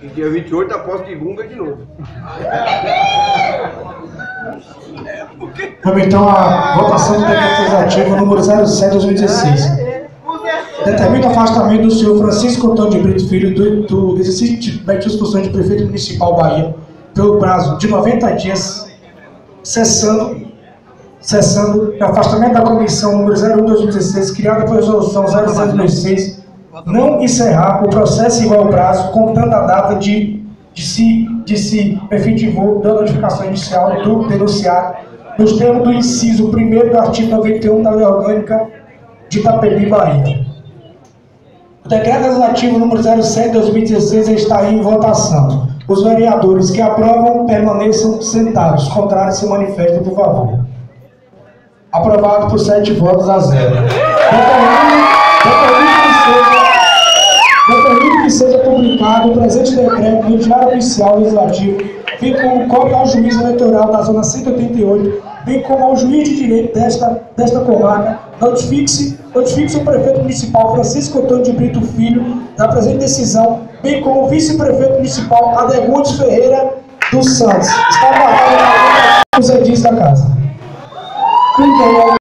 E dia 28 a posse de Gunga de novo. Vamos então à votação do decreto legislativo número 07/2016. Determina o afastamento do senhor Francisco Antônio de Brito Filho do exercício de funções de prefeito municipal Bahia pelo prazo de 90 dias, cessando o afastamento da comissão número 01/2016, criada por resolução 07/2016, não encerrar o processo igual prazo, contando a data de se efetivou da notificação inicial do denunciado, nos termos do inciso 1º do artigo 91 da Lei Orgânica de Itapebi, Bahia. O decreto legislativo número 07/2016 está em votação. Os vereadores que aprovam permaneçam sentados, contrários se manifestem, por favor. Aprovado por 7 votos a 0. Determino que seja publicado o presente decreto no Diário Oficial Legislativo, bem como cópia ao juiz eleitoral da Zona 188, bem como ao juiz de direito desta comarca, notifique-se o prefeito municipal Francisco Antônio de Brito Filho da presente decisão, bem como o vice-prefeito municipal Adegundes Ferreira dos Santos. Está guardado na os edis da casa.